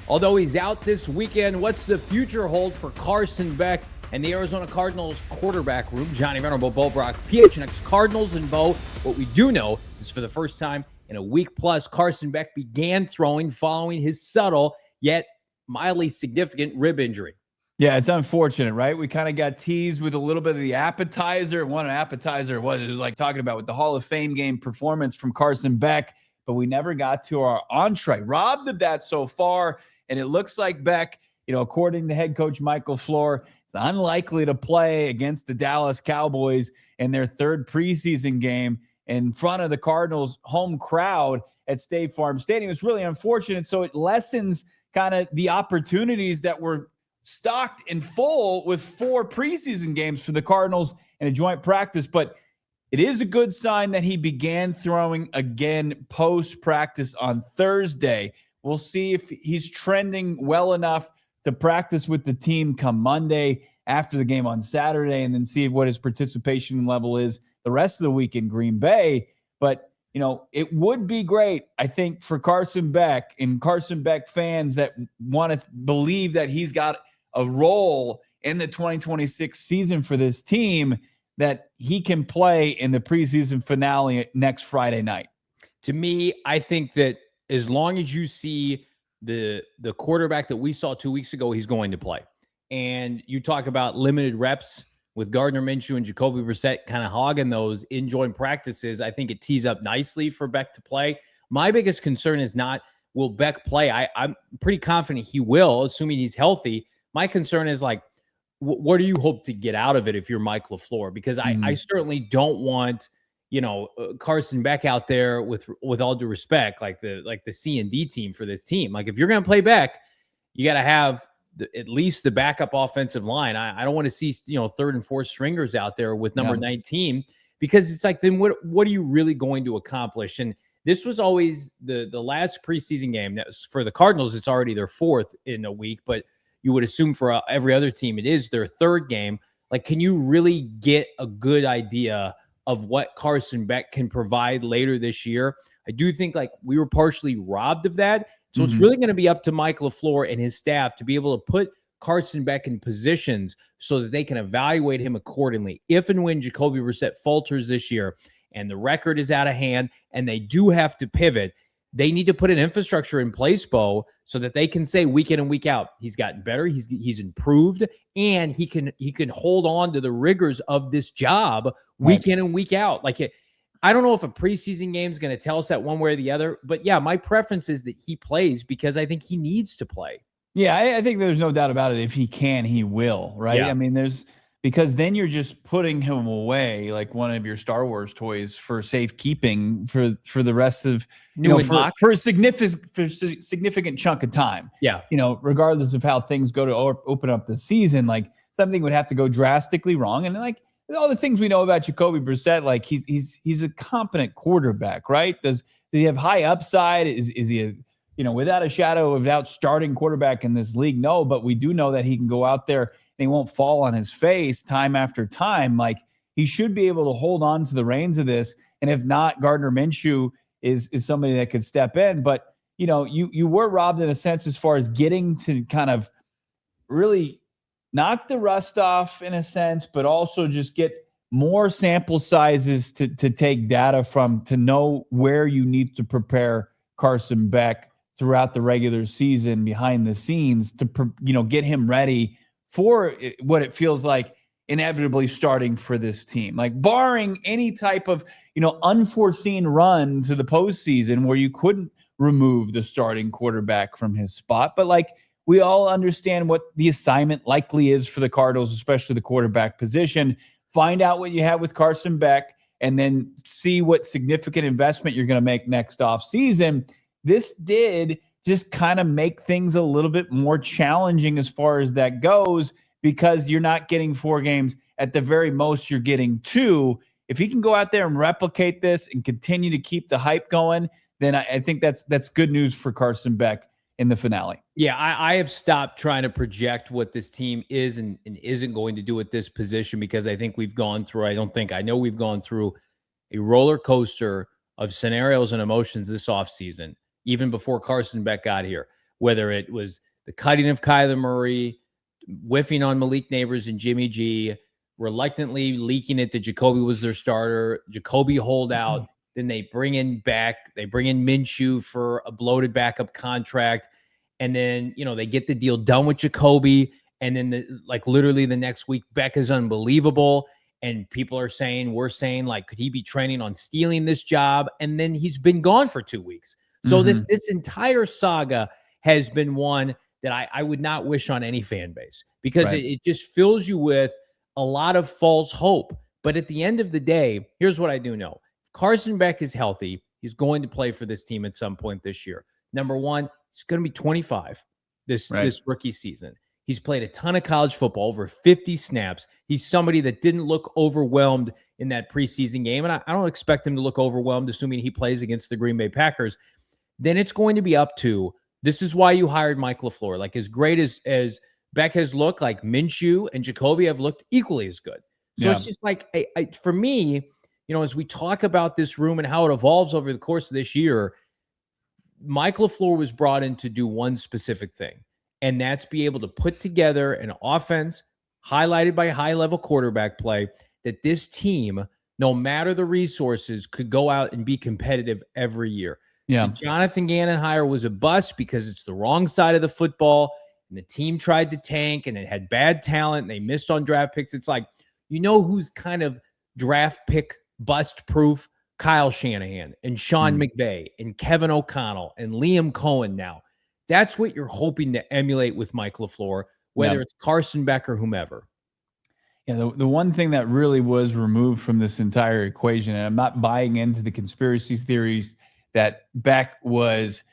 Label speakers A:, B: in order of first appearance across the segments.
A: Although he's out this weekend, what's the future hold for Carson Beck and the Arizona Cardinals quarterback room? Johnny Venerable Bo Brack, PHNX Cardinals and Bo. What we do know is for the first time in a week plus, Carson Beck began throwing following his subtle yet mildly significant rib injury.
B: Yeah, it's unfortunate, right? We kind of got teased with a little bit of the appetizer. What an appetizer it was like talking about with the Hall of Fame game performance from Carson Beck, but we never got to our entree. Robbed of that so far, and it looks like Beck, according to head coach Michael Floor, is unlikely to play against the Dallas Cowboys in their third preseason game in front of the Cardinals' home crowd at State Farm Stadium. It's really unfortunate, so it lessens kind of the opportunities that were stocked in full with 4 preseason games for the Cardinals and a joint practice. But it is a good sign that he began throwing again post-practice on Thursday. We'll see if he's trending well enough to practice with the team come Monday after the game on Saturday, and then see what his participation level is the rest of the week in Green Bay. But it would be great, I think, for Carson Beck and Carson Beck fans that want to believe that he's got a role in the 2026 season for this team, that he can play in the preseason finale next Friday night.
A: To me, I think that as long as you see the quarterback that we saw 2 weeks ago, he's going to play. And you talk about limited reps with Gardner, Minshew, and Jacoby Brissett kind of hogging those in joint practices. I think it tees up nicely for Beck to play. My biggest concern is not, will Beck play? I'm pretty confident he will, assuming he's healthy. My concern is what do you hope to get out of it if you're Mike LaFleur? Because I certainly don't want, Carson Beck out there with all due respect, like the C and D team for this team. Like, if you're going to play Beck, you got to have at least the backup offensive line. I don't want to see, third and fourth stringers out there with number 19, because it's like, then what are you really going to accomplish? And this was always the last preseason game. That was for the Cardinals. It's already their 4th in a week, but you would assume for every other team, it is their 3rd game. Like, can you really get a good idea of what Carson Beck can provide later this year? I do think we were partially robbed of that. So it's really going to be up to Mike LaFleur and his staff to be able to put Carson Beck in positions so that they can evaluate him accordingly. If and when Jacoby Brissett falters this year and the record is out of hand and they do have to pivot, they need to put an infrastructure in place, Bo, so that they can say week in and week out, he's gotten better, he's improved, and he can hold on to the rigors of this job week in and week out. I don't know if a preseason game is going to tell us that one way or the other, but yeah, my preference is that he plays because I think he needs to play.
B: Yeah, I think there's no doubt about it. If he can, he will, right?
A: Yeah.
B: I mean, because then you're just putting him away like one of your Star Wars toys for safekeeping for the rest of, for a significant chunk of time.
A: Yeah.
B: Regardless of how things go to open up the season, something would have to go drastically wrong. And all the things we know about Jacoby Brissett, he's a competent quarterback, right? Does he have high upside? Is he without a shadow of doubt starting quarterback in this league? No, but we do know that he can go out there and he won't fall on his face time after time. He should be able to hold on to the reins of this. And if not, Gardner Minshew is somebody that could step in. But, you were robbed in a sense as far as getting to kind of really knock the rust off in a sense, but also just get more sample sizes to take data from, to know where you need to prepare Carson Beck throughout the regular season behind the scenes to, get him ready for what it feels like inevitably starting for this team. Barring any type of, unforeseen run to the postseason where you couldn't remove the starting quarterback from his spot. But we all understand what the assignment likely is for the Cardinals, especially the quarterback position. Find out what you have with Carson Beck and then see what significant investment you're going to make next offseason. This did just kind of make things a little bit more challenging as far as that goes, because you're not getting 4 games. At the very most, you're getting 2. If he can go out there and replicate this and continue to keep the hype going, then I think that's good news for Carson Beck in the finale.
A: Yeah, I have stopped trying to project what this team is and isn't going to do at this position, because I think we've gone through, I know we've gone through a roller coaster of scenarios and emotions this offseason, even before Carson Beck got here. whether it was the cutting of Kyler Murray, whiffing on Malik Neighbors and Jimmy G, reluctantly leaking it that Jacoby was their starter, Jacoby holdout. Then they bring in Minshew for a bloated backup contract. And then, they get the deal done with Jacoby. And then literally the next week, Beck is unbelievable. And people are saying, could he be training on stealing this job? And then he's been gone for 2 weeks. So this entire saga has been one that I would not wish on any fan base, because it just fills you with a lot of false hope. But at the end of the day, here's what I do know. If Carson Beck is healthy, he's going to play for this team at some point this year. Number one, he's going to be 25 this rookie season. He's played a ton of college football, over 50 snaps. He's somebody that didn't look overwhelmed in that preseason game. And I don't expect him to look overwhelmed, assuming he plays against the Green Bay Packers. Then it's going to be up to, this is why you hired Mike LaFleur. Like, as great as Beck has looked, like Minshew and Jacoby have looked equally as good. So it's just like, for me, as we talk about this room and how it evolves over the course of this year, Mike LaFleur was brought in to do one specific thing, and that's be able to put together an offense highlighted by high-level quarterback play that this team, no matter the resources, could go out and be competitive every year. Yeah. The Jonathan Gannon hire was a bust because it's the wrong side of the football, and the team tried to tank, and it had bad talent, and they missed on draft picks. It's like, who's kind of draft pick bust-proof? Kyle Shanahan and Sean McVay and Kevin O'Connell and Liam Cohen now. That's what you're hoping to emulate with Mike LaFleur, whether it's Carson Beck or whomever.
B: Yeah, the one thing that really was removed from this entire equation, and I'm not buying into the conspiracy theories that Beck was,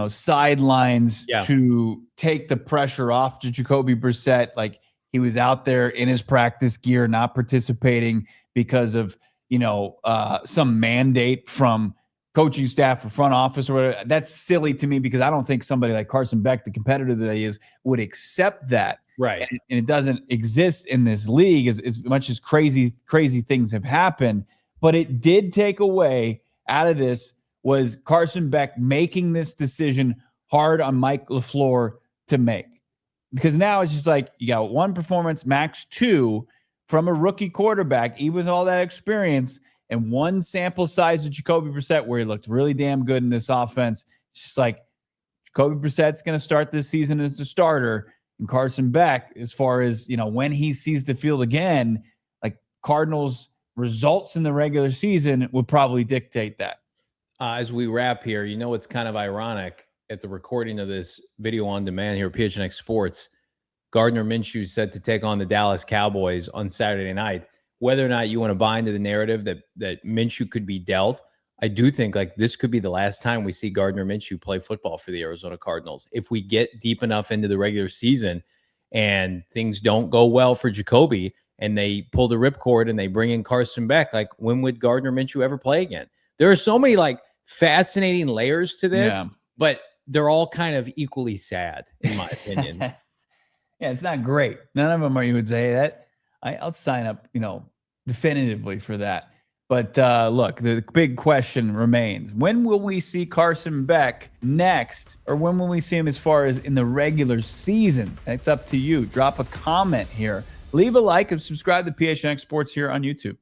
B: sidelines to take the pressure off to Jacoby Brissett. Like, he was out there in his practice gear, not participating because of, some mandate from coaching staff or front office or whatever. That's silly to me, because I don't think somebody like Carson Beck, the competitor that he is, would accept that.
A: Right.
B: And it doesn't exist in this league as much as crazy things have happened. But it did take away out of this was Carson Beck making this decision hard on Mike LaFleur to make. Because now it's just like, you got one performance, max two, from a rookie quarterback, even with all that experience, and one sample size of Jacoby Brissett where he looked really damn good in this offense. It's just like, Jacoby Brissett's going to start this season as the starter, and Carson Beck, as far as, when he sees the field again, like, Cardinals results in the regular season would probably dictate that.
A: As we wrap here, it's kind of ironic at the recording of this video on demand here at PHNX Sports. Gardner Minshew said to take on the Dallas Cowboys on Saturday night. Whether or not you want to buy into the narrative that Minshew could be dealt, I do think this could be the last time we see Gardner Minshew play football for the Arizona Cardinals. If we get deep enough into the regular season and things don't go well for Jacoby and they pull the ripcord and they bring in Carson Beck, when would Gardner Minshew ever play again? There are so many fascinating layers to this, but they're all kind of equally sad, in my opinion.
B: Yeah, it's not great. None of them are, you would say that. I'll sign up, definitively for that. But look, the big question remains. When will we see Carson Beck next? Or when will we see him as far as in the regular season? It's up to you. Drop a comment here. Leave a like and subscribe to PHNX Sports here on YouTube.